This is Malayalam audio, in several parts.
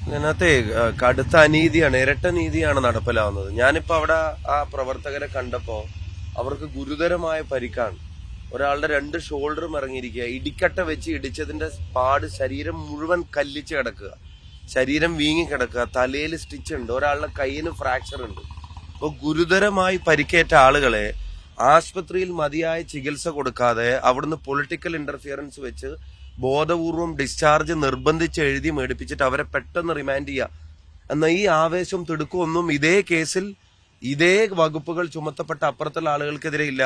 ഇതിനകത്തെ കടുത്ത അനീതിയാണ്, ഇരട്ട നീതിയാണ് നടപ്പിലാവുന്നത്. ഞാനിപ്പോ അവിടെ ആ പ്രവർത്തകരെ കണ്ടപ്പോ അവർക്ക് ഗുരുതരമായ പരിക്കാണ്. ഒരാളുടെ 2 ഷോൾഡറും ഇറങ്ങിയിരിക്കുക, ഇടിക്കട്ട വെച്ച് ഇടിച്ചതിന്റെ പാട് ശരീരം മുഴുവൻ കല്ലിച്ച് കിടക്കുക, ശരീരം വീങ്ങി കിടക്കുക, തലയിൽ സ്റ്റിച്ച് ഉണ്ട്, ഒരാളുടെ കയ്യിന് ഫ്രാക്ചർ ഉണ്ട്. അപ്പോൾ ഗുരുതരമായി പരിക്കേറ്റ ആളുകളെ ആശുപത്രിയിൽ മതിയായ ചികിത്സ കൊടുക്കാതെ അവിടുന്ന് പൊളിറ്റിക്കൽ ഇന്റർഫിയറൻസ് വെച്ച് ബോധപൂർവം ഡിസ്ചാർജ് നിർബന്ധിച്ച് എഴുതി മേടിപ്പിച്ചിട്ട് അവരെ പെട്ടെന്ന് റിമാൻഡ് ചെയ്യുക എന്ന ഈ ആവേശം തിടുക്കമൊന്നും ഇതേ കേസിൽ ഇതേ വകുപ്പുകൾ ചുമത്തപ്പെട്ട അപ്പുറത്തുള്ള ആളുകൾക്കെതിരെ ഇല്ല.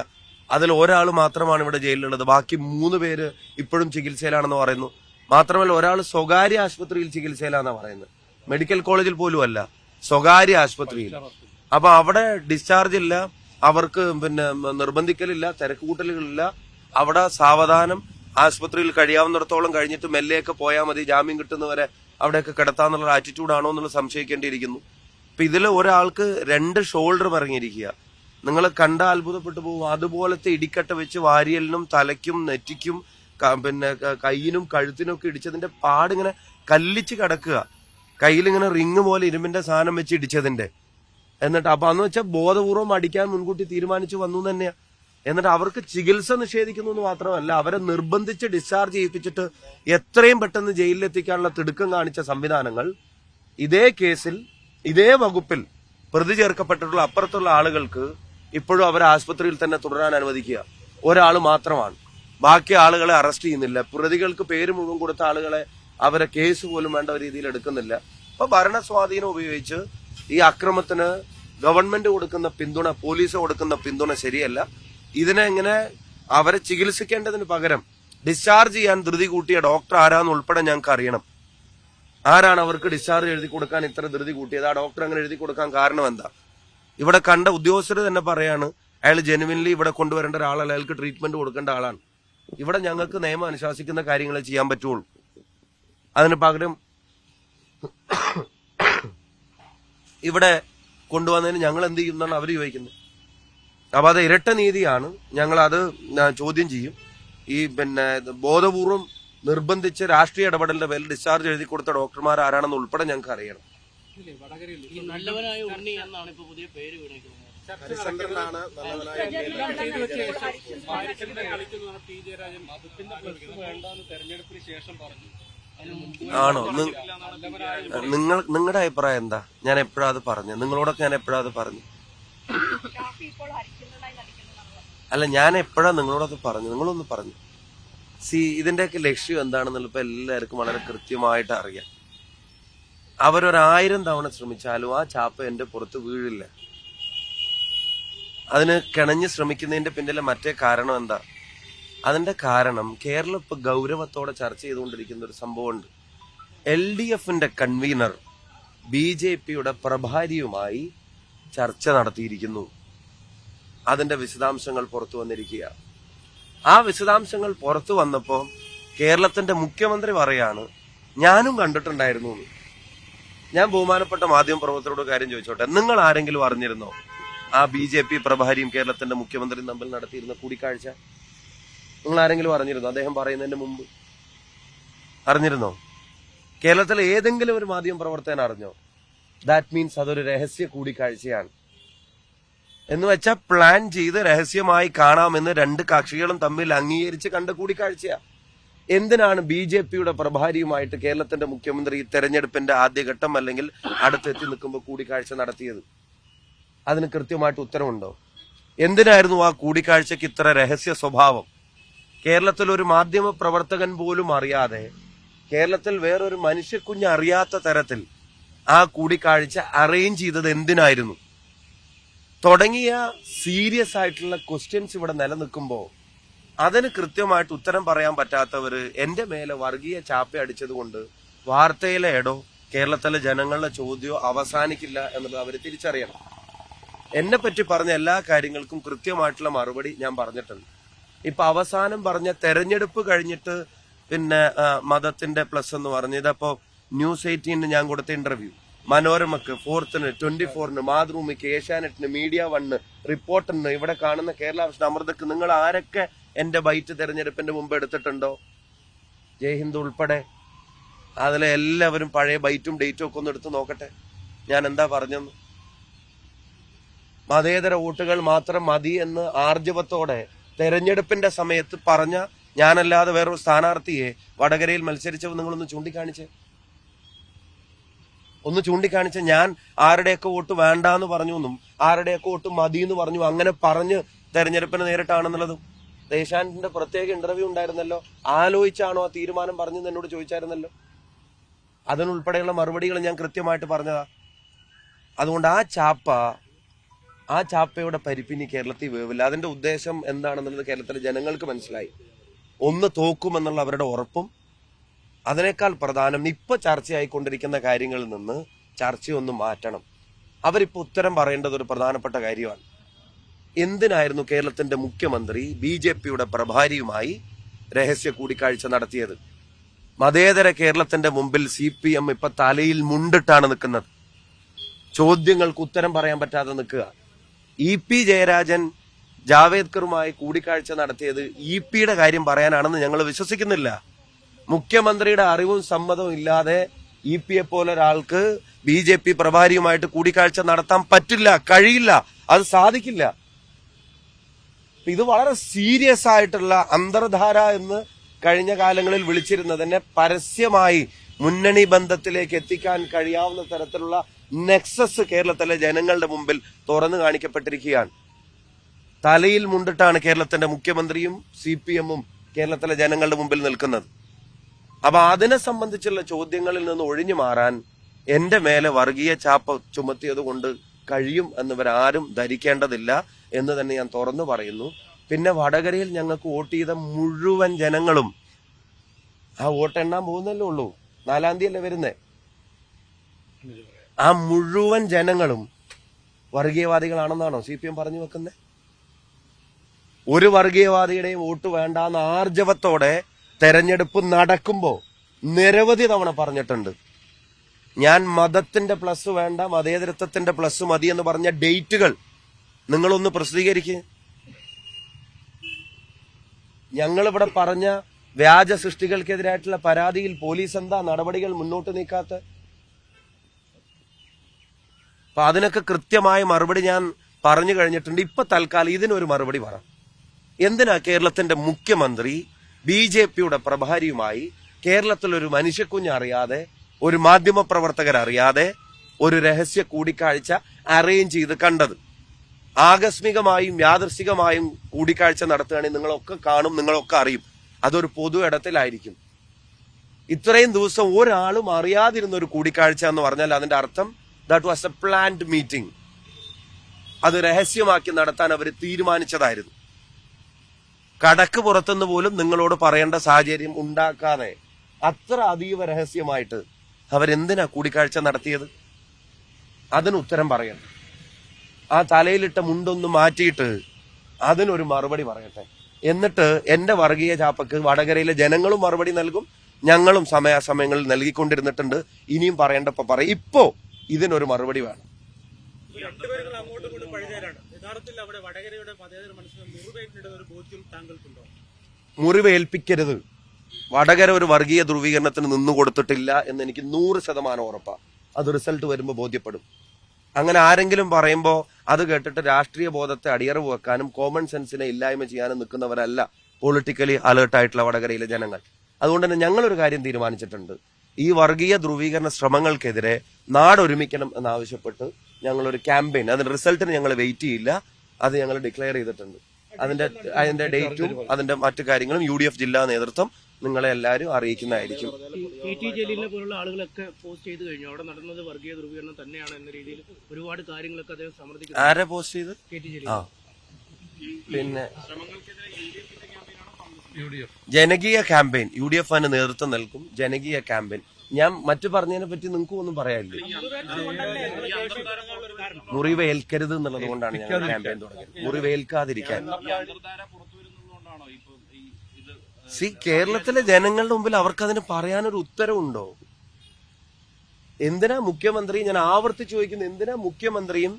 അതിൽ ഒരാൾ മാത്രമാണ് ഇവിടെ ജയിലിലുള്ളത്, ബാക്കി 3 പേര് ഇപ്പോഴും ചികിത്സയിലാണെന്ന് പറയുന്നു. മാത്രമല്ല ഒരാൾ സ്വകാര്യ ആശുപത്രിയിൽ ചികിത്സയിലാണെന്നാണ് പറയുന്നത്, മെഡിക്കൽ കോളേജിൽ പോലും അല്ല, സ്വകാര്യ ആശുപത്രിയിൽ. അപ്പൊ അവിടെ ഡിസ്ചാർജ് ഇല്ല, അവർക്ക് നിർബന്ധിക്കലില്ല, തിരക്കുകൂട്ടലുകളില്ല. അവിടെ സാവധാനം ആശുപത്രിയിൽ കഴിയാവുന്നിടത്തോളം കഴിഞ്ഞിട്ട് മെല്ലെയൊക്കെ പോയാൽ മതി, ജാമ്യം കിട്ടുന്നവരെ അവിടെയൊക്കെ കിടത്താന്നുള്ള ആറ്റിറ്റ്യൂഡാണോ എന്നുള്ളത് സംശയിക്കേണ്ടിയിരിക്കുന്നു. ഇപ്പൊ ഇതിൽ ഒരാൾക്ക് 2 ഷോൾഡറും ഇറങ്ങിയിരിക്കുക, നിങ്ങൾ കണ്ട അത്ഭുതപ്പെട്ടു പോകും. അതുപോലത്തെ ഇടിക്കട്ട വെച്ച് വാരിയലിനും തലയ്ക്കും നെറ്റിക്കും കയ്യിനും കഴുത്തിനും ഒക്കെ ഇടിച്ചതിന്റെ പാടിങ്ങനെ കല്ലിച്ച് കിടക്കുക, കയ്യിലിങ്ങനെ റിങ് പോലെ ഇരുമ്പിന്റെ സാധനം വെച്ച് ഇടിച്ചതിന്റെ. എന്നിട്ട് അപ്പൊ അന്ന് വെച്ചാൽ ബോധപൂർവം അടിക്കാൻ മുൻകൂട്ടി തീരുമാനിച്ചു വന്നു തന്നെയാ. എന്നിട്ട് അവർക്ക് ചികിത്സ നിഷേധിക്കുന്നു എന്ന് മാത്രമല്ല, അവരെ നിർബന്ധിച്ച് ഡിസ്ചാർജ് ചെയ്യിപ്പിച്ചിട്ട് എത്രയും പെട്ടെന്ന് ജയിലിലെത്തിക്കാനുള്ള തിടുക്കം കാണിച്ച സംവിധാനങ്ങൾ ഇതേ കേസിൽ ഇതേ വകുപ്പിൽ പ്രതി ചേർക്കപ്പെട്ടിട്ടുള്ള അപ്പുറത്തുള്ള ആളുകൾക്ക് ഇപ്പോഴും അവരെ ആശുപത്രിയിൽ തന്നെ തുടരാൻ അനുവദിക്കുക. ഒരാൾ മാത്രമാണ്, ബാക്കി ആളുകളെ അറസ്റ്റ് ചെയ്യുന്നില്ല. പ്രതികൾക്ക് പേര് മുഴുവൻ കൊടുത്ത ആളുകളെ അവരെ കേസ് പോലും വേണ്ട രീതിയിൽ എടുക്കുന്നില്ല. അപ്പൊ ഭരണസ്വാധീനം ഉപയോഗിച്ച് ഈ അക്രമത്തിന് ഗവൺമെന്റ് കൊടുക്കുന്ന പിന്തുണ, പോലീസ് കൊടുക്കുന്ന പിന്തുണ ശരിയല്ല. ഇതിനെ ഇങ്ങനെ അവരെ ചികിത്സിക്കേണ്ടതിന് പകരം ഡിസ്ചാർജ് ചെയ്യാൻ ധൃതി കൂട്ടിയ ഡോക്ടർ ആരാന്ന് ഉൾപ്പെടെ ഞങ്ങൾക്ക് അറിയണം. ആരാണ് അവർക്ക് ഡിസ്ചാർജ് എഴുതി കൊടുക്കാൻ ഇത്ര ധൃതി കൂട്ടിയത്? ആ ഡോക്ടർ അങ്ങനെ എഴുതി കൊടുക്കാൻ കാരണം എന്താ? ഇവിടെ കണ്ട ഉദ്യോഗസ്ഥർ തന്നെ പറയാണ് അയാൾ ജെനുവിൻലി ഇവിടെ കൊണ്ടുവരേണ്ട ഒരാളല്ല, അയാൾക്ക് ട്രീറ്റ്മെന്റ് കൊടുക്കേണ്ട ആളാണ്. ഇവിടെ ഞങ്ങൾക്ക് നിയമം അനുശാസിക്കുന്ന കാര്യങ്ങളെ ചെയ്യാൻ പറ്റുള്ളൂ. അതിന് പകരം ഇവിടെ കൊണ്ടുവന്നതിന് ഞങ്ങൾ എന്ത് ചെയ്യും എന്നാണ് അവർ ചോദിക്കുന്നത്. അപ്പൊ അത് ഇരട്ട നീതിയാണ്, ഞങ്ങൾ അത് ചോദ്യം ചെയ്യും. ഈ ബോധപൂർവം നിർബന്ധിച്ച് രാഷ്ട്രീയ ഇടപെടലിന്റെ പേരിൽ ഡിസ്ചാർജ് എഴുതി കൊടുത്ത ഡോക്ടർമാർ ആരാണെന്ന് ഉൾപ്പെടെ ഞങ്ങൾക്ക് അറിയണം. ആണോ? നിങ്ങളുടെ അഭിപ്രായം എന്താ? ഞാൻ എപ്പോഴാ അത് പറഞ്ഞു? നിങ്ങളോടൊക്കെ ഞാൻ എപ്പോഴാ അത് പറഞ്ഞു? അല്ല, ഞാൻ എപ്പോഴാ നിങ്ങളോടത് പറഞ്ഞു? നിങ്ങളൊന്ന് പറഞ്ഞു. ഇതിന്റെയൊക്കെ ലക്ഷ്യം എന്താണെന്നുള്ള ഇപ്പൊ എല്ലാവർക്കും വളരെ കൃത്യമായിട്ട് അറിയാം. അവരൊരായിരം തവണ ശ്രമിച്ചാലും ആ ചാപ്പ എന്റെ പുറത്ത് വീഴില്ല. അതിന് കിണഞ്ഞ് ശ്രമിക്കുന്നതിന്റെ പിന്നിലെ മറ്റേ കാരണം എന്താ? അതിന്റെ കാരണം കേരളം ഇപ്പൊ ഗൗരവത്തോടെ ചർച്ച ചെയ്തുകൊണ്ടിരിക്കുന്ന ഒരു സംഭവമുണ്ട്. LDFന്റെ കൺവീനർ BJPയുടെ പ്രഭാരിയുമായി ചർച്ച നടത്തിയിരിക്കുന്നു. അതിന്റെ വിശദാംശങ്ങൾ പുറത്തു വന്നിരിക്കുക. ആ വിശദാംശങ്ങൾ പുറത്തു വന്നപ്പോ കേരളത്തിന്റെ മുഖ്യമന്ത്രി പറയാണ് ഞാനും കണ്ടിട്ടുണ്ടായിരുന്നു. ഞാൻ ബഹുമാനപ്പെട്ട മാധ്യമപ്രവർത്തകരോട് കാര്യം ചോദിച്ചോട്ടെ, നിങ്ങൾ ആരെങ്കിലും അറിഞ്ഞിരുന്നോ ആ BJP പ്രഭാരിയും കേരളത്തിന്റെ മുഖ്യമന്ത്രിയും തമ്മിൽ നടത്തിയിരുന്ന കൂടിക്കാഴ്ച? നിങ്ങൾ ആരെങ്കിലും അറിഞ്ഞിരുന്നോ? അദ്ദേഹം പറയുന്നതിന് മുമ്പ് അറിഞ്ഞിരുന്നോ? കേരളത്തിലെ ഏതെങ്കിലും ഒരു മാധ്യമ പ്രവർത്തകൻ അറിഞ്ഞോ? ദാറ്റ് മീൻസ് അതൊരു രഹസ്യ കൂടിക്കാഴ്ചയാണ് എന്ന് വെച്ചാൽ പ്ലാൻ ചെയ്ത് രഹസ്യമായി കാണാമെന്ന് 2 കക്ഷികളും തമ്മിൽ അംഗീകരിച്ച് കണ്ട കൂടിക്കാഴ്ചയാ. എന്തിനാണ് BJPയുടെ പ്രഭാരിയുമായിട്ട് കേരളത്തിന്റെ മുഖ്യമന്ത്രി തെരഞ്ഞെടുപ്പിന്റെ ആദ്യഘട്ടം അല്ലെങ്കിൽ അടുത്തെത്തി നിൽക്കുമ്പോൾ കൂടിക്കാഴ്ച നടത്തിയത്? അതിന് കൃത്യമായിട്ട് ഉത്തരവുണ്ടോ? എന്തിനായിരുന്നു ആ കൂടിക്കാഴ്ചക്ക് ഇത്ര രഹസ്യ സ്വഭാവം? കേരളത്തിൽ ഒരു മാധ്യമ പ്രവർത്തകൻ പോലും അറിയാതെ, കേരളത്തിൽ വേറൊരു മനുഷ്യക്കുഞ്ഞ് അറിയാത്ത തരത്തിൽ ആ കൂടിക്കാഴ്ച അറേഞ്ച് ചെയ്തത് എന്തിനായിരുന്നു? തുടങ്ങിയ സീരിയസ് ആയിട്ടുള്ള ക്വസ്റ്റ്യൻസ് ഇവിടെ നിലനിൽക്കുമ്പോൾ അതിന് കൃത്യമായിട്ട് ഉത്തരം പറയാൻ പറ്റാത്തവര് എന്റെ മേലെ വർഗീയ ചാപ്പ അടിച്ചത് കൊണ്ട് വാർത്തയിലെ ഇടോ കേരളത്തിലെ ജനങ്ങളുടെ ചോദ്യമോ അവസാനിക്കില്ല എന്നുള്ളത് അവർ തിരിച്ചറിയണം. എന്നെ പറ്റി പറഞ്ഞ എല്ലാ കാര്യങ്ങൾക്കും കൃത്യമായിട്ടുള്ള മറുപടി ഞാൻ പറഞ്ഞിട്ടുണ്ട്. ഇപ്പൊ അവസാനം പറഞ്ഞ തെരഞ്ഞെടുപ്പ് കഴിഞ്ഞിട്ട് മതത്തിന്റെ പ്ലസ് എന്ന് പറഞ്ഞ് ഇതപ്പോ News 18 ഞാൻ കൊടുത്ത ഇന്റർവ്യൂ, മനോരമക്ക്, 4th-ന്, 24-ന്, മാതൃഭൂമിക്ക്, ഏഷ്യാനെറ്റിന്, മീഡിയ 1, റിപ്പോർട്ടറിന്, ഇവിടെ കാണുന്ന കേരള വിഷൻ, അമൃതക്ക്, നിങ്ങൾ ആരൊക്കെ എന്റെ ബൈറ്റ് തെരഞ്ഞെടുപ്പിന്റെ മുമ്പ് എടുത്തിട്ടുണ്ടോ? ജയ്ഹിന്ദ് ഉൾപ്പെടെ അതിലെ എല്ലാവരും പഴയ ബൈറ്റും ഡേറ്റും ഒക്കെ ഒന്ന് എടുത്ത് നോക്കട്ടെ ഞാൻ എന്താ പറഞ്ഞെന്ന്. മതേതര വോട്ടുകൾ മാത്രം മതി എന്ന് ആർജവത്തോടെ തെരഞ്ഞെടുപ്പിന്റെ സമയത്ത് പറഞ്ഞ ഞാനല്ലാതെ വേറൊരു സ്ഥാനാർത്ഥിയെ വടകരയിൽ മത്സരിച്ചവർ നിങ്ങളൊന്ന് ചൂണ്ടിക്കാണിച്ച ഞാൻ ആരുടെയൊക്കെ വോട്ട് വേണ്ടാന്ന് പറഞ്ഞു എന്നും ആരുടെയൊക്കെ വോട്ട് മതി എന്ന് പറഞ്ഞു അങ്ങനെ പറഞ്ഞ് തെരഞ്ഞെടുപ്പിന് നേരിട്ടാണെന്നുള്ളതും. ദേശാന്റിന്റെ പ്രത്യേക ഇന്റർവ്യൂ ഉണ്ടായിരുന്നല്ലോ, ആലോചിച്ചാണോ ആ തീരുമാനം പറഞ്ഞെന്ന് എന്നോട് ചോദിച്ചായിരുന്നല്ലോ. അതിനുൾപ്പെടെയുള്ള മറുപടികൾ ഞാൻ കൃത്യമായിട്ട് പറഞ്ഞതാ. അതുകൊണ്ട് ആ ചാപ്പയുടെ പരിപ്പിനി കേരളത്തിൽ വേവില്ല. അതിന്റെ ഉദ്ദേശം എന്താണെന്നുള്ളത് കേരളത്തിലെ ജനങ്ങൾക്ക് മനസ്സിലായി. ഒന്ന് തോക്കുമെന്നുള്ള അവരുടെ ഉറപ്പും, അതിനേക്കാൾ പ്രധാനം ഇപ്പൊ ചർച്ചയായിക്കൊണ്ടിരിക്കുന്ന കാര്യങ്ങളിൽ നിന്ന് ചർച്ചയൊന്നും മാറ്റണം. അവരിപ്പോ ഉത്തരം പറയേണ്ടത് ഒരു പ്രധാനപ്പെട്ട കാര്യമാണ്. എന്തിനായിരുന്നു കേരളത്തിന്റെ മുഖ്യമന്ത്രി BJPയുടെ പ്രഭാരിയുമായി രഹസ്യ കൂടിക്കാഴ്ച നടത്തിയത്? മതേതര കേരളത്തിന്റെ മുമ്പിൽ CPM ഇപ്പൊ തലയിൽ മുണ്ടിട്ടാണ് നിൽക്കുന്നത്. ചോദ്യങ്ങൾക്ക് ഉത്തരം പറയാൻ പറ്റാതെ നിൽക്കുക. EP ജയരാജൻ ജാവേദ്കറുമായി കൂടിക്കാഴ്ച നടത്തിയത് EPയുടെ കാര്യം പറയാനാണെന്ന് ഞങ്ങൾ വിശ്വസിക്കുന്നില്ല. മുഖ്യമന്ത്രിയുടെ അറിവും സമ്മതവും ഇല്ലാതെ EPയെ പോലെ ഒരാൾക്ക് BJP പ്രഭാരിയുമായിട്ട് കൂടിക്കാഴ്ച നടത്താൻ പറ്റില്ല, കഴിയില്ല, അത് സാധിക്കില്ല. ഇത് വളരെ സീരിയസ് ആയിട്ടുള്ള അന്തർധാര എന്ന് കഴിഞ്ഞ കാലങ്ങളിൽ വിളിച്ചിരുന്നതിനെ പരസ്യമായി മുന്നണി ബന്ധത്തിലേക്ക് എത്തിക്കാൻ കഴിയാവുന്ന തരത്തിലുള്ള നെക്സസ് കേരളത്തിലെ ജനങ്ങളുടെ മുമ്പിൽ തുറന്നു കാണിക്കപ്പെട്ടിരിക്കുകയാണ്. തലയിൽ മുണ്ടിട്ടാണ് കേരളത്തിന്റെ മുഖ്യമന്ത്രിയും CPMഉം കേരളത്തിലെ ജനങ്ങളുടെ മുമ്പിൽ നിൽക്കുന്നത്. അപ്പൊ അതിനെ സംബന്ധിച്ചുള്ള ചോദ്യങ്ങളിൽ നിന്ന് ഒഴിഞ്ഞു മാറാൻ എന്റെ മേലെ വർഗീയ ചാപ്പ ചുമത്തിയത് കൊണ്ട് കഴിയും എന്നിവരാരും ധരിക്കേണ്ടതില്ല എന്ന് തന്നെ ഞാൻ തുറന്നു പറയുന്നു. പിന്നെ വടകരയിൽ ഞങ്ങൾക്ക് വോട്ട് ചെയ്ത മുഴുവൻ ജനങ്ങളും ആ വോട്ട് എണ്ണാൻ പോകുന്നല്ലേ ഉള്ളൂ, 4-ാം തീയതി അല്ലേ വരുന്നേ. ആ മുഴുവൻ ജനങ്ങളും വർഗീയവാദികളാണെന്നാണോ CPM പറഞ്ഞു വെക്കുന്നത്? ഒരു വർഗീയവാദിയുടെയും വോട്ട് വേണ്ടാന്ന് ആർജവത്തോടെ തെരഞ്ഞെടുപ്പ് നടക്കുമ്പോ നിരവധി തവണ പറഞ്ഞിട്ടുണ്ട്. ഞാൻ മതത്തിന്റെ പ്ലസ് വേണ്ട, മതേതരത്വത്തിന്റെ പ്ലസ് മതി എന്ന് പറഞ്ഞ ഡേറ്റുകൾ നിങ്ങളൊന്ന് പ്രസിദ്ധീകരിക്കുക. ഞങ്ങളിവിടെ പറഞ്ഞ വ്യാജ സൃഷ്ടികൾക്കെതിരായിട്ടുള്ള പരാതിയിൽ പോലീസ് എന്താ നടപടികൾ മുന്നോട്ട് നീക്കാത്ത? അപ്പൊ അതിനൊക്കെ കൃത്യമായ മറുപടി ഞാൻ പറഞ്ഞു കഴിഞ്ഞിട്ടുണ്ട്. ഇപ്പൊ തൽക്കാലം ഇതിനൊരു മറുപടി പറ. എന്തിനാ കേരളത്തിന്റെ മുഖ്യമന്ത്രി BJPയുടെ പ്രഭാരിയുമായി കേരളത്തിലൊരു മനുഷ്യക്കുഞ്ഞ് അറിയാതെ, ഒരു മാധ്യമ പ്രവർത്തകർ അറിയാതെ ഒരു രഹസ്യ കൂടിക്കാഴ്ച അറേഞ്ച് ചെയ്ത് കണ്ടത്? ആകസ്മികമായും യാദൃശികമായും കൂടിക്കാഴ്ച നടത്തുകയാണെങ്കിൽ നിങ്ങളൊക്കെ കാണും, നിങ്ങളൊക്കെ അറിയും. അതൊരു പൊതു ഇടത്തിലായിരിക്കും. ഇത്രയും ദിവസം ഒരാളും അറിയാതിരുന്ന ഒരു കൂടിക്കാഴ്ച എന്ന് പറഞ്ഞാൽ അതിന്റെ അർത്ഥം that was A planned meeting. അത് രഹസ്യമാക്കി നടത്താൻ അവർ തീരുമാനിച്ചതായിരുന്നു. കടക്ക് പുറത്തുനിന്ന് പോലും നിങ്ങളോട് പറയേണ്ട സാഹചര്യം ഉണ്ടാക്കാതെ അത്ര അതീവ രഹസ്യമായിട്ട് അവരെന്തിനാ കൂടിക്കാഴ്ച നടത്തിയത്? അതിന് ഉത്തരം പറയണം. ആ തലയിലിട്ട മുണ്ടൊന്ന് മാറ്റിയിട്ട് അതിനൊരു മറുപടി പറയട്ടെ. എന്നിട്ട് എന്റെ വർഗീയ ചാപ്പക്ക് വടകരയിലെ ജനങ്ങളും മറുപടി നൽകും, ഞങ്ങളും സമയാസമയങ്ങളിൽ നൽകിക്കൊണ്ടിരുന്നിട്ടുണ്ട്. ഇനിയും പറയേണ്ടപ്പോ പറയും. ഇപ്പോ ഇതിനൊരു മറുപടി വേണം. മുറിവേൽപ്പിക്കരുത്. വടകര ഒരു വർഗീയ ധ്രുവീകരണത്തിന് നിന്നുകൊടുത്തിട്ടില്ല എന്ന് എനിക്ക് 100% ഉറപ്പാ. അത് റിസൾട്ട് വരുമ്പോൾ ബോധ്യപ്പെടും. അങ്ങനെ ആരെങ്കിലും പറയുമ്പോൾ അത് കേട്ടിട്ട് രാഷ്ട്രീയ ബോധത്തെ അടിയറവ് വെക്കാനും കോമൺ സെൻസിനെ ഇല്ലായ്മ ചെയ്യാനും നിൽക്കുന്നവരല്ല പൊളിറ്റിക്കലി അലേർട്ടായിട്ടുള്ള വടകരയിലെ ജനങ്ങൾ. അതുകൊണ്ട് തന്നെ ഞങ്ങളൊരു കാര്യം തീരുമാനിച്ചിട്ടുണ്ട്. ഈ വർഗീയ ധ്രുവീകരണ ശ്രമങ്ങൾക്കെതിരെ നാടൊരുമിക്കണം എന്നാവശ്യപ്പെട്ട് ഞങ്ങളൊരു ക്യാമ്പയിൻ, അതിന്റെ റിസൾട്ടിന് ഞങ്ങൾ വെയിറ്റ് ചെയ്യില്ല, അത് ഞങ്ങൾ ഡിക്ലെയർ ചെയ്തിട്ടുണ്ട്. അതിന്റെ ഡേറ്റും അതിന്റെ മറ്റു കാര്യങ്ങളും UDF ജില്ലാ നേതൃത്വം നിങ്ങളെ എല്ലാവരും അറിയിക്കുന്നതായിരിക്കും. KT ജലീലിനെ പോലുള്ള ആളുകളൊക്കെ പോസ്റ്റ് ചെയ്ത് കഴിഞ്ഞു. അവിടെ നടന്നത് വർഗീയ ധ്രുവീകരണം തന്നെയാണ് എന്ന രീതിയിൽ ഒരുപാട് കാര്യങ്ങളൊക്കെ അദ്ദേഹം സമ്മർദ്ദിക്കുന്നു. ആരെ പോസ്റ്റ് ചെയ്ത്? KT ജലീൽ. പിന്നെ ജനകീയ ക്യാമ്പയിൻ UDF അതിന് നേതൃത്വം നൽകും. ജനകീയ ക്യാമ്പയിൻ ഞാൻ മറ്റു പറഞ്ഞതിനെ പറ്റി നിങ്ങൾക്ക് ഒന്നും പറയാനില്ല. മുറിവേൽക്കരുത് എന്നുള്ളത് കൊണ്ടാണ് ഞങ്ങൾ ക്യാമ്പയിൻ തുടങ്ങിയത്. മുറിവേൽക്കാതിരിക്കാൻ. കേരളത്തിലെ ജനങ്ങളുടെ മുമ്പിൽ അവർക്കതിന് പറയാനൊരു ഉത്തരവുണ്ടോ? എന്തിനാ മുഖ്യമന്ത്രി, ഞാൻ ആവർത്തിച്ചു ചോദിക്കുന്നു, എന്തിനാ മുഖ്യമന്ത്രിയും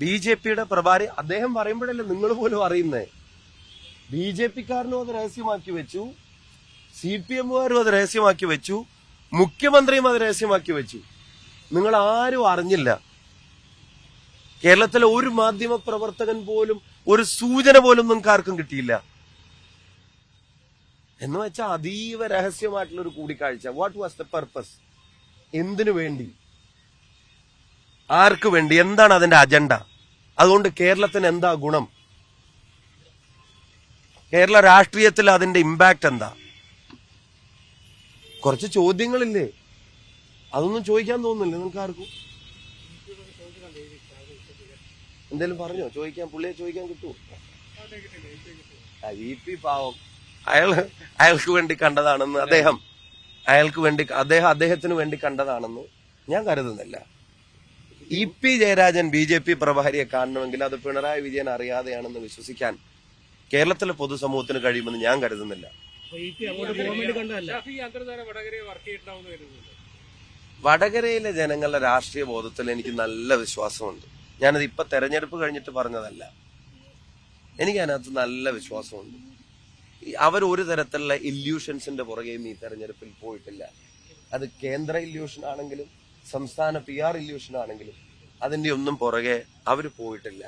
BJPയുടെ പ്രഭാരി, അദ്ദേഹം പറയുമ്പോഴല്ലേ നിങ്ങൾ പോലും അറിയുന്നേ. BJPക്കാരനും അത് രഹസ്യമാക്കി വെച്ചു, CPMകാരും അത് രഹസ്യമാക്കി വെച്ചു, മുഖ്യമന്ത്രിയും അത് രഹസ്യമാക്കി വെച്ചു. നിങ്ങൾ ആരും അറിഞ്ഞില്ല. കേരളത്തിലെ ഒരു മാധ്യമ പ്രവർത്തകൻ പോലും ഒരു സൂചന പോലും നിങ്ങൾക്ക് ആർക്കും കിട്ടിയില്ല. എന്ന് വെച്ചാൽ അതീവ രഹസ്യമായിട്ടുള്ള ഒരു കൂടിക്കാഴ്ച. What was the purpose? എന്തിനു വേണ്ടി? ആർക്ക് വേണ്ടി? എന്താണ് അതിന്റെ അജണ്ട? അതുകൊണ്ട് കേരളത്തിന് എന്താ ഗുണം? കേരള രാഷ്ട്രീയത്തിൽ അതിന്റെ ഇമ്പാക്ട് എന്താ? കുറച്ച് ചോദ്യങ്ങളില്ലേ? അതൊന്നും ചോദിക്കാൻ തോന്നുന്നില്ല നിങ്ങൾക്ക് ആർക്കും? എന്തേലും പറഞ്ഞോ? ചോദിക്കാൻ, പുള്ളിയെ ചോദിക്കാൻ കിട്ടുമോ? EP പാവം, അയാൾക്ക് വേണ്ടി കണ്ടതാണെന്ന് അദ്ദേഹത്തിന് വേണ്ടി കണ്ടതാണെന്ന് ഞാൻ കരുതുന്നില്ല. EP ജയരാജൻ BJP പ്രഭാരിയെ കാണണമെങ്കിൽ അത് പിണറായി വിജയൻ അറിയാതെയാണെന്ന് വിശ്വസിക്കാൻ കേരളത്തിലെ പൊതുസമൂഹത്തിന് കഴിയുമെന്ന് ഞാൻ കരുതുന്നില്ല. വടകരയിലെ ജനങ്ങളുടെ രാഷ്ട്രീയ ബോധത്തിൽ എനിക്ക് നല്ല വിശ്വാസമുണ്ട്. ഞാനത് ഇപ്പൊ തെരഞ്ഞെടുപ്പ് കഴിഞ്ഞിട്ട് പറഞ്ഞതല്ല. എനിക്ക് അതിനകത്ത് നല്ല വിശ്വാസമുണ്ട്. അവർ ഒരു തരത്തിലുള്ള ഇല്യൂഷൻസിന്റെ പുറകെയും ഈ തെരഞ്ഞെടുപ്പിൽ പോയിട്ടില്ല. അത് കേന്ദ്ര ഇല്യൂഷൻ ആണെങ്കിലും സംസ്ഥാന PR ഇല്യൂഷൻ ആണെങ്കിലും അതിന്റെ ഒന്നും പുറകെ അവർ പോയിട്ടില്ല.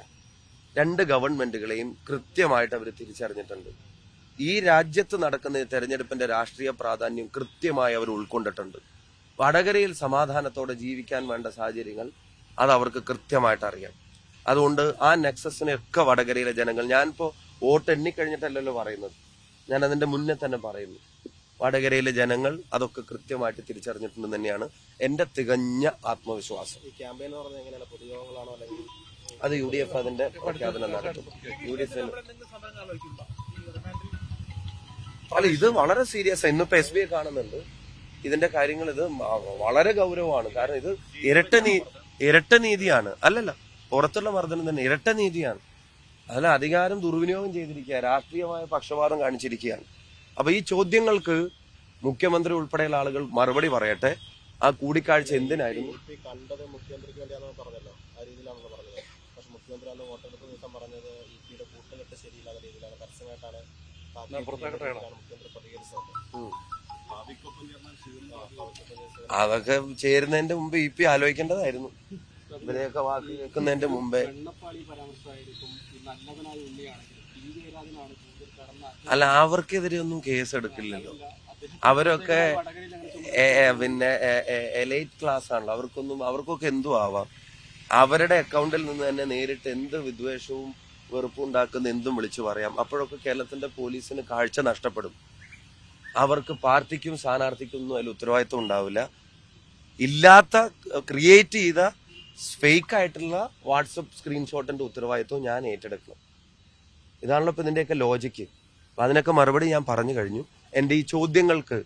രണ്ട് ഗവൺമെന്റുകളെയും കൃത്യമായിട്ട് അവർ തിരിച്ചറിഞ്ഞിട്ടുണ്ട്. ഈ രാജ്യത്ത് നടക്കുന്ന തെരഞ്ഞെടുപ്പിന്റെ രാഷ്ട്രീയ പ്രാധാന്യം കൃത്യമായി അവർ ഉൾക്കൊണ്ടിട്ടുണ്ട്. വടകരയിൽ സമാധാനത്തോടെ ജീവിക്കാൻ വേണ്ട സാഹചര്യങ്ങൾ അത് അവർക്ക് കൃത്യമായിട്ട് അറിയാം. അതുകൊണ്ട് ആ നെക്സസിനെയൊക്കെ വടകരയിലെ ജനങ്ങൾ, ഞാനിപ്പോ വോട്ട് എണ്ണിക്കഴിഞ്ഞിട്ടല്ലല്ലോ പറയുന്നത്, ഞാൻ അതിന്റെ മുന്നേ തന്നെ പറയുന്നു, വടകരയിലെ ജനങ്ങൾ അതൊക്കെ കൃത്യമായിട്ട് തിരിച്ചറിഞ്ഞിട്ടുണ്ടെന്ന് തന്നെയാണ് എന്റെ തികഞ്ഞ ആത്മവിശ്വാസം. അത് UDF അതിന്റെ പ്രഖ്യാപനം നടത്തും. UDF അല്ല, ഇത് വളരെ സീരിയസ്. ഇന്നിപ്പോ SBI കാണുന്നുണ്ട് ഇതിന്റെ കാര്യങ്ങൾ. ഇത് വളരെ ഗൗരവമാണ്. കാരണം ഇത് ഇരട്ട നീതിയാണ്. അല്ലല്ല, പുറത്തുള്ള മർദ്ദനം തന്നെ ഇരട്ട നീതിയാണ്. അതിന് അധികാരം ദുർവിനിയോഗം ചെയ്തിരിക്കുക, രാഷ്ട്രീയമായ പക്ഷപാതം കാണിച്ചിരിക്കുകയാണ്. അപ്പൊ ഈ ചോദ്യങ്ങൾക്ക് മുഖ്യമന്ത്രി ഉൾപ്പെടെയുള്ള ആളുകൾ മറുപടി പറയട്ടെ. ആ കൂടിക്കാഴ്ച എന്തിനായിരുന്നു? കണ്ടത് മുഖ്യമന്ത്രിക്ക് വേണ്ടിയാണെന്ന് പറഞ്ഞല്ലോ, ആ രീതിയിലാണെന്ന് പറഞ്ഞത്. പക്ഷെ മുഖ്യമന്ത്രി അന്ന് വോട്ടെടുപ്പ് ദിവസം പറഞ്ഞത് EP കൂട്ടുകെട്ട് ശരിയില്ലാത്ത രീതിയിലാണ്, പരസ്യമായിട്ടാണ് മുഖ്യമന്ത്രി പ്രതികരിച്ചത്. അതൊക്കെ ചേരുന്നതിന്റെ മുമ്പ് EP ആലോചിക്കേണ്ടതായിരുന്നു. ഇവരെയൊക്കെ വാക്ക് കേൾക്കുന്നതിന്റെ മുമ്പേ. അല്ല, അവർക്കെതിരെ ഒന്നും കേസ് എടുക്കില്ലല്ലോ. അവരൊക്കെ പിന്നെ എലൈറ്റ് ക്ലാസ് ആണല്ലോ. അവർക്കൊക്കെ എന്തും ആവാം. അവരുടെ അക്കൗണ്ടിൽ നിന്ന് തന്നെ നേരിട്ട് എന്ത് വിദ്വേഷവും വെറുപ്പും ഉണ്ടാക്കുന്ന എന്തും വിളിച്ചു പറയാം. അപ്പോഴൊക്കെ കേരളത്തിന്റെ പോലീസിന് കാഴ്ച നഷ്ടപ്പെടും. അവർക്ക് പാർട്ടിക്കും സ്ഥാനാർത്ഥിക്കും ഒന്നും അതിൽ ഉത്തരവാദിത്വം ഉണ്ടാവില്ല. ഇല്ലാത്ത ക്രിയേറ്റ് ചെയ്ത ഫേക്ക് ആയിട്ടുള്ള വാട്സപ്പ് സ്ക്രീൻഷോട്ടിന്റെ ഉത്തരവാദിത്വം ഞാൻ ഏറ്റെടുക്കണം. ഇതാണല്ലോ ഇപ്പൊ ഇതിന്റെയൊക്കെ ലോജിക്ക്. അപ്പൊ അതിനൊക്കെ മറുപടി ഞാൻ പറഞ്ഞു കഴിഞ്ഞു. എന്റെ ഈ ചോദ്യങ്ങൾക്ക്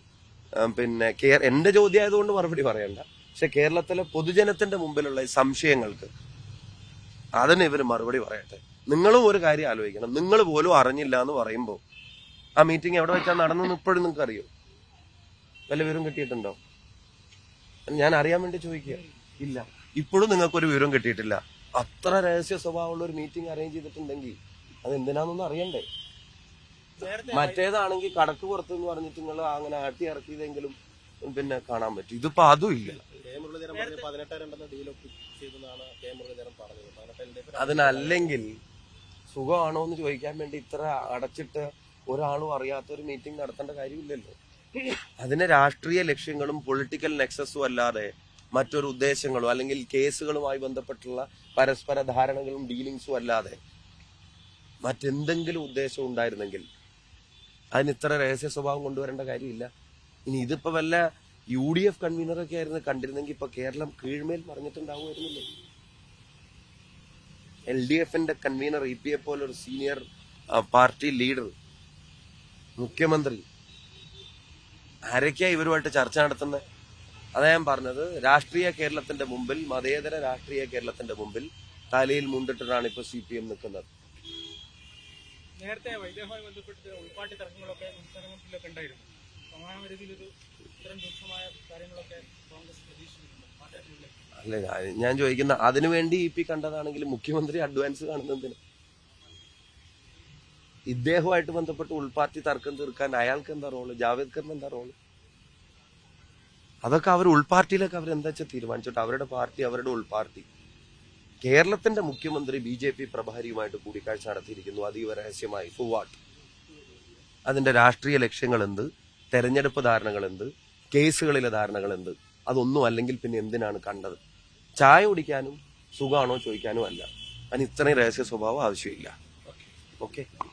പിന്നെ എന്റെ ചോദ്യം ആയതുകൊണ്ട് മറുപടി പറയണ്ട. പക്ഷെ കേരളത്തിലെ പൊതുജനത്തിന്റെ മുമ്പിലുള്ള ഈ സംശയങ്ങൾക്ക് അതിന് ഇവര് മറുപടി പറയട്ടെ. നിങ്ങളും ഒരു കാര്യം ആലോചിക്കണം. നിങ്ങൾ പോലും അറിഞ്ഞില്ല എന്ന് പറയുമ്പോൾ ആ മീറ്റിംഗ് എവിടെ വെച്ചാൽ നടന്നെന്ന് ഇപ്പോഴും നിങ്ങൾക്ക് അറിയോ? വല്ല വിവരം കിട്ടിയിട്ടുണ്ടോ? ഞാൻ അറിയാൻ വേണ്ടി ചോദിക്കുക. ഇല്ല, ഇപ്പോഴും നിങ്ങൾക്കൊരു വിവരം കിട്ടിയിട്ടില്ല. അത്ര രഹസ്യ സ്വഭാവമുള്ള ഒരു മീറ്റിംഗ് അറേഞ്ച് ചെയ്തിട്ടുണ്ടെങ്കിൽ അത് എന്തിനാന്നൊന്നും അറിയണ്ടേ? മറ്റേതാണെങ്കിൽ കടക്ക് പുറത്ത് എന്ന് പറഞ്ഞിട്ട് നിങ്ങൾ അങ്ങനെ ആട്ടി ഇറക്കിയതെങ്കിലും പിന്നെ കാണാൻ പറ്റും. ഇതിപ്പോ അതും ഇല്ല. അതിനല്ലെങ്കിൽ സുഖമാണോ എന്ന് ചോദിക്കാൻ വേണ്ടി ഇത്ര അടച്ചിട്ട് ഒരാളും അറിയാത്ത ഒരു മീറ്റിംഗ് നടത്തേണ്ട കാര്യമില്ലല്ലോ. അതിന് രാഷ്ട്രീയ ലക്ഷ്യങ്ങളും പൊളിറ്റിക്കൽ നെക്സസും അല്ലാതെ മറ്റൊരു ഉദ്ദേശങ്ങളോ അല്ലെങ്കിൽ കേസുകളുമായി ബന്ധപ്പെട്ടുള്ള പരസ്പര ധാരണകളും ഡീലിങ്സും അല്ലാതെ മറ്റെന്തെങ്കിലും ഉദ്ദേശം ഉണ്ടായിരുന്നെങ്കിൽ അതിന് ഇത്ര രഹസ്യ സ്വഭാവം കൊണ്ടുവരേണ്ട കാര്യമില്ല. ഇനി ഇതിപ്പോ വല്ല UDF കൺവീനറൊക്കെ ആയിരുന്നു കണ്ടിരുന്നെങ്കിൽ ഇപ്പൊ കേരളം കീഴ്മേൽ പറഞ്ഞിട്ടുണ്ടാവുമായിരുന്നില്ലേ? LDFന്റെ കൺവീനർ EP പോലെ ഒരു സീനിയർ പാർട്ടി ലീഡർ, മുഖ്യമന്ത്രി, ആരൊക്കെയാ ഇവരുമായിട്ട് ചർച്ച നടത്തുന്നത്? അതാ ഞാൻ പറഞ്ഞത്, രാഷ്ട്രീയ കേരളത്തിന്റെ മുമ്പിൽ, മതേതര രാഷ്ട്രീയ കേരളത്തിന്റെ മുമ്പിൽ തലയിൽ മുണ്ടിട്ടിട്ടാണ് ഇപ്പൊ CPM നിൽക്കുന്നത്. നേരത്തെ വൈദ്യവുമായി ബന്ധപ്പെട്ട് ഉൾപ്പാട്ടി തർക്കങ്ങളൊക്കെ സംസ്ഥാനങ്ങളിലൊക്കെ ഉണ്ടായിരുന്നു. സമാന രീതിയിലൊരു ഇത്തരം രൂക്ഷമായ കാര്യങ്ങളൊക്കെ കോൺഗ്രസ് പ്രതീക്ഷിക്കുന്നുണ്ട്. അല്ല, ഞാൻ ചോദിക്കുന്ന അതിനുവേണ്ടി EP കണ്ടതാണെങ്കിൽ മുഖ്യമന്ത്രി അഡ്വാൻസ് കാണുന്നതിന് ഇദ്ദേഹവുമായിട്ട് ബന്ധപ്പെട്ട് ഉൾപാർട്ടി തർക്കം തീർക്കാൻ അയാൾക്ക് എന്താ റോള്? ജാവേദ്കറിന് എന്താ റോള്? അതൊക്കെ അവർ ഉൾപാർട്ടിയിലൊക്കെ അവരെന്താ വെച്ചാൽ തീരുമാനിച്ചോട്ടെ. അവരുടെ പാർട്ടി അവരുടെ ഉൾപാർട്ടി. കേരളത്തിന്റെ മുഖ്യമന്ത്രി BJP പ്രഭാരിയുമായിട്ട് കൂടിക്കാഴ്ച നടത്തിയിരിക്കുന്നു അതീവ രഹസ്യമായി. For what? അതിന്റെ രാഷ്ട്രീയ ലക്ഷ്യങ്ങൾ എന്ത്, തെരഞ്ഞെടുപ്പ് ധാരണകൾ എന്ത്, കേസുകളിലെ ധാരണകൾ എന്ത്? അതൊന്നും അല്ലെങ്കിൽ പിന്നെ എന്തിനാണ് കണ്ടത്? ചായ കുടിക്കാനും സുഖമാണോ ചോദിക്കാനും അല്ല. അതിന് ഇത്രയും രഹസ്യ സ്വഭാവം ആവശ്യമില്ല. ഓക്കെ.